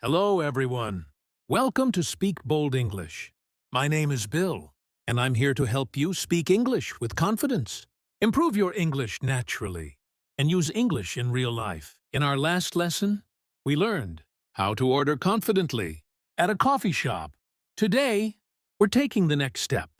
Hello, everyone. Welcome to Speak Bold English. My name is Bill, and I'm here to help you speak English with confidence. Improve your English naturally, and use English in real life. In our last lesson, we learned how to order confidently at a coffee shop. Today, we're taking the next step.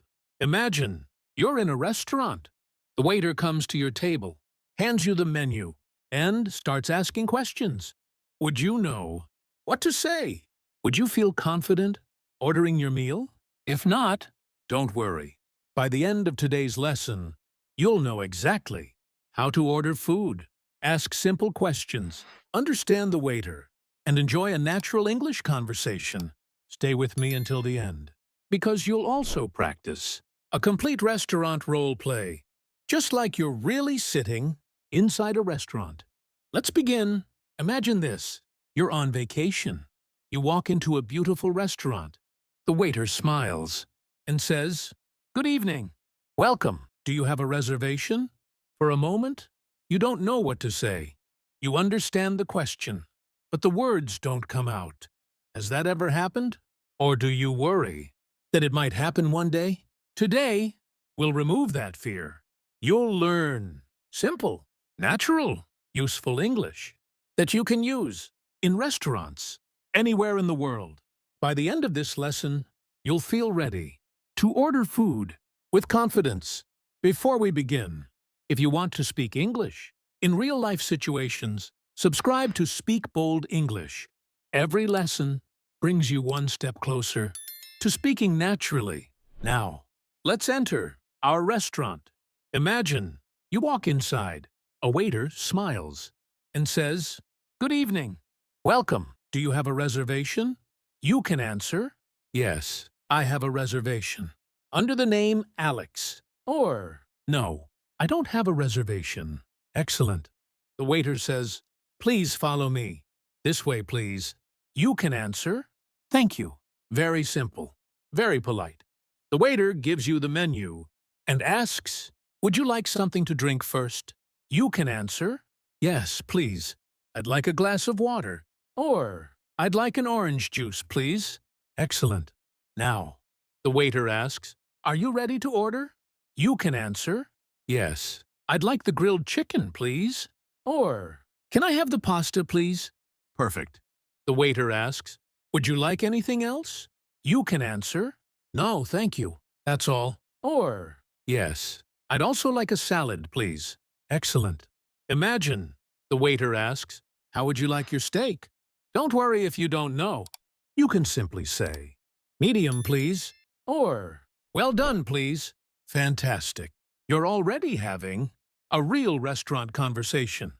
Imagine you're in a restaurant. The waiter comes to your table, hands you the menu, and starts asking questions. Would you know what to say? Would you feel confident ordering your meal? If not, don't worry. By the end of today's lesson, you'll know exactly how to order food, ask simple questions, understand the waiter, and enjoy a natural English conversation. Stay with me until the end, because you'll also practice a complete restaurant role play, just like you're really sitting inside a restaurant. Let's begin. Imagine this. You're on vacation. You walk into a beautiful restaurant. The waiter smiles and says, "Good evening. Welcome. Do you have a reservation?" For a moment, you don't know what to say. You understand the question, but the words don't come out. Has that ever happened? Or do you worry that it might happen one day? Today, we'll remove that fear. You'll learn simple, natural, useful English that you can use in restaurants anywhere in the world. By the end of this lesson, you'll feel ready to order food with confidence. Before we begin, if you want to speak English in real-life situations, subscribe to Speak Bold English. Every lesson brings you one step closer to speaking naturally. Now, let's enter our restaurant. Imagine you walk inside. A waiter smiles and says, "Good evening. Welcome. Do you have a reservation?" You can answer, "Yes, I have a reservation. Under the name Alex." Or, "No, I don't have a reservation." Excellent. The waiter says, "Please follow me. This way, please." You can answer, "Thank you." Very simple. Very polite. The waiter gives you the menu and asks, "Would you like something to drink first?" You can answer, "Yes, please. I'd like a glass of water." Or, "I'd like an orange juice, please." Excellent. Now, the waiter asks, "Are you ready to order?" You can answer, "Yes. I'd like the grilled chicken, please." Or, "Can I have the pasta, please?" Perfect. The waiter asks, "Would you like anything else?" You can answer, "No, thank you. That's all." Or, "Yes. I'd also like a salad, please." Excellent. Imagine the waiter asks, "How would you like your steak?" Don't worry if you don't know. You can simply say, "Medium, please." Or, "Well done, please." Fantastic. You're already having a real restaurant conversation.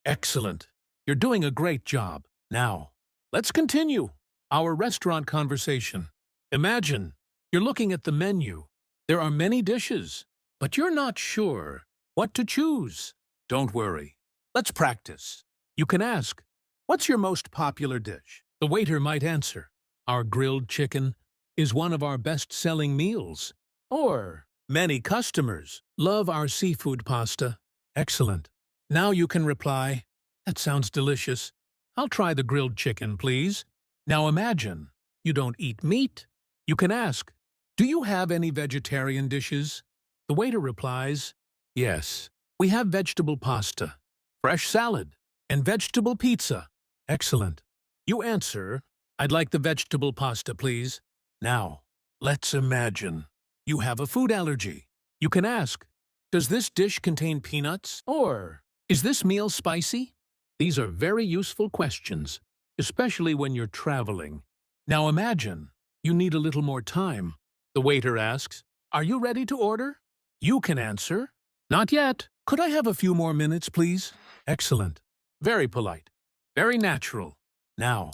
Excellent. You're doing a great job. Now, let's continue our restaurant conversation. Imagine you're looking at the menu. There are many dishes, but you're not sure what to choose. Don't worry. Let's practice. You can ask, "What's your most popular dish?" The waiter might answer, "Our grilled chicken is one of our best-selling meals." Or, "Many customers love our seafood pasta." Excellent. Now you can reply, "That sounds delicious. I'll try the grilled chicken, please." Now imagine you don't eat meat. You can ask, "Do you have any vegetarian dishes?" The waiter replies, "Yes, we have vegetable pasta, fresh salad, and vegetable pizza." Excellent. You answer, "I'd like the vegetable pasta, please." Now, let's imagine you have a food allergy. You can ask, "Does this dish contain peanuts?" Or, "Is this meal spicy?" These are very useful questions, especially when you're traveling. Now imagine you need a little more time. The waiter asks, "Are you ready to order?" You can answer, "Not yet. Could I have a few more minutes, please?" Excellent. Very polite. Very natural. Now,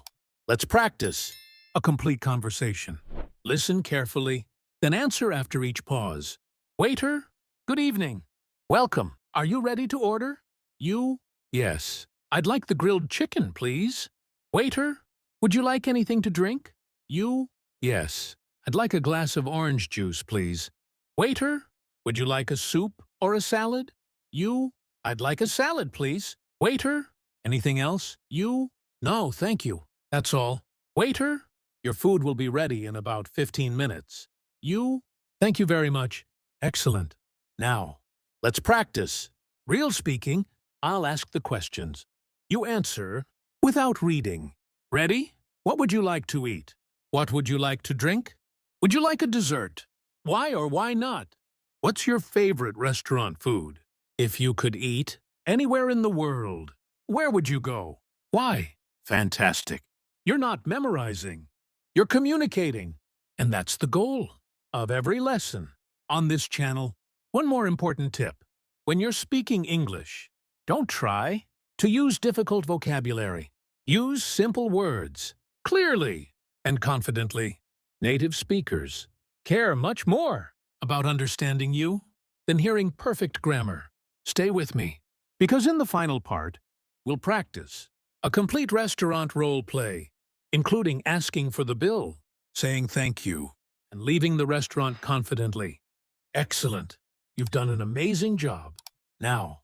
let's practice a complete conversation. Listen carefully, then answer after each pause. "Waiter, good evening. Welcome. Are you ready to order?" You, "Yes. I'd like the grilled chicken, please." Waiter, "Would you like anything to drink?" You, "Yes. I'd like a glass of orange juice, please." Waiter, "Would you like a soup or a salad?" You, "I'd like a salad, please." Waiter, "Anything else?" You, "No, thank you. That's all." Waiter, your food will be ready in about 15 minutes. You? Thank you very much. Excellent. Now, let's practice. Real speaking, I'll ask the questions. You answer without reading. Ready? What would you like to eat? What would you like to drink? Would you like a dessert? Why or why not? What's your favorite restaurant food? If you could eat anywhere in the world, where would you go? Why? Fantastic. You're not memorizing. You're communicating. And that's the goal of every lesson on this channel. One more important tip. When you're speaking English, don't try to use difficult vocabulary. Use simple words, clearly and confidently. Native speakers care much more about understanding you than hearing perfect grammar. Stay with me, because in the final part, we'll practice a complete restaurant role play, including asking for the bill, saying thank you, and leaving the restaurant confidently. Excellent. You've done an amazing job. Now,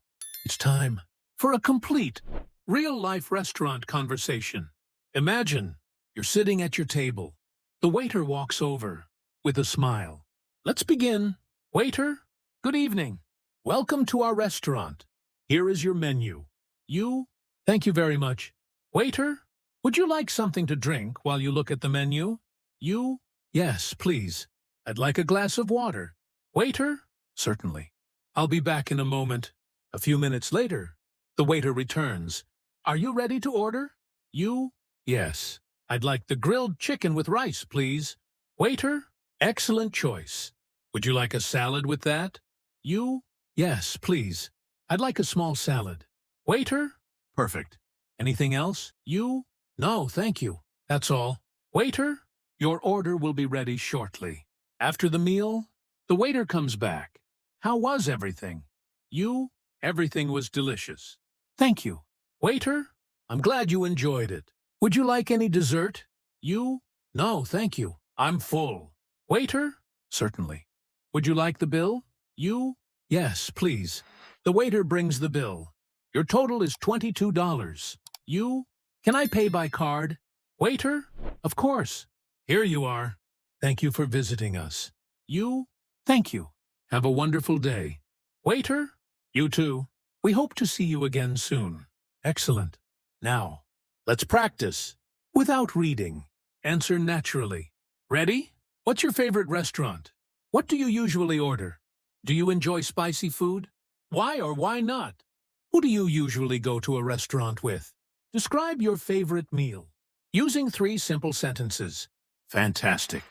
it's time for a complete, real-life restaurant conversation. Imagine you're sitting at your table. The waiter walks over with a smile. Let's begin. Waiter, good evening. Welcome to our restaurant. Here is your menu. You? Thank you very much. Waiter, would you like something to drink while you look at the menu? You? Yes, please. I'd like a glass of water. Waiter? Certainly. I'll be back in a moment. A few minutes later, the waiter returns. Are you ready to order? You? Yes. I'd like the grilled chicken with rice, please. Waiter? Excellent choice. Would you like a salad with that? You? Yes, please. I'd like a small salad. Waiter? Perfect. Anything else? You? No, thank you. That's all. Waiter? Your order will be ready shortly. After the meal, the waiter comes back. How was everything? You? Everything was delicious. Thank you. Waiter? I'm glad you enjoyed it. Would you like any dessert? You? No, thank you. I'm full. Waiter? Certainly. Would you like the bill? You? Yes, please. The waiter brings the bill. Your total is $22. You? Can I pay by card? Waiter? Of course. Here you are. Thank you for visiting us. You? Thank you. Have a wonderful day. Waiter? You too. We hope to see you again soon. Excellent. Now, let's practice. Without reading, answer naturally. Ready? What's your favorite restaurant? What do you usually order? Do you enjoy spicy food? Why or why not? Who do you usually go to a restaurant with? Describe your favorite meal using 3 simple sentences. Fantastic.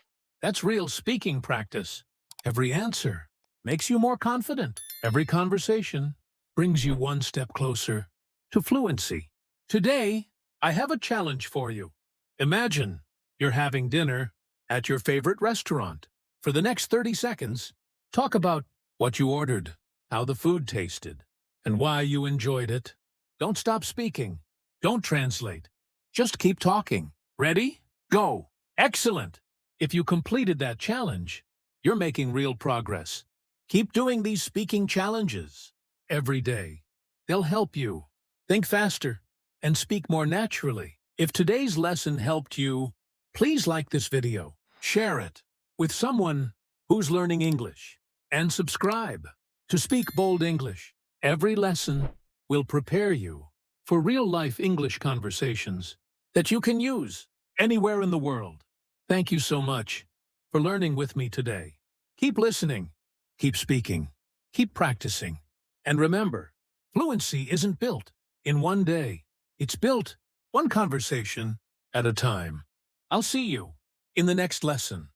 That's real speaking practice. Every answer makes you more confident. Every conversation brings you one step closer to fluency. Today, I have a challenge for you. Imagine you're having dinner at your favorite restaurant. For the next 30 seconds, talk about what you ordered, how the food tasted, and why you enjoyed it. Don't stop speaking. Don't translate. Just keep talking. Ready? Go. Excellent. If you completed that challenge, you're making real progress. Keep doing these speaking challenges every day. They'll help you think faster and speak more naturally. If today's lesson helped you, please like this video, share it with someone who's learning English, and subscribe to Speak Bold English. Every lesson will prepare you for real-life English conversations that you can use anywhere in the world. Thank you so much for learning with me today. Keep listening, keep speaking, keep practicing. And remember, fluency isn't built in one day. It's built one conversation at a time. I'll see you in the next lesson.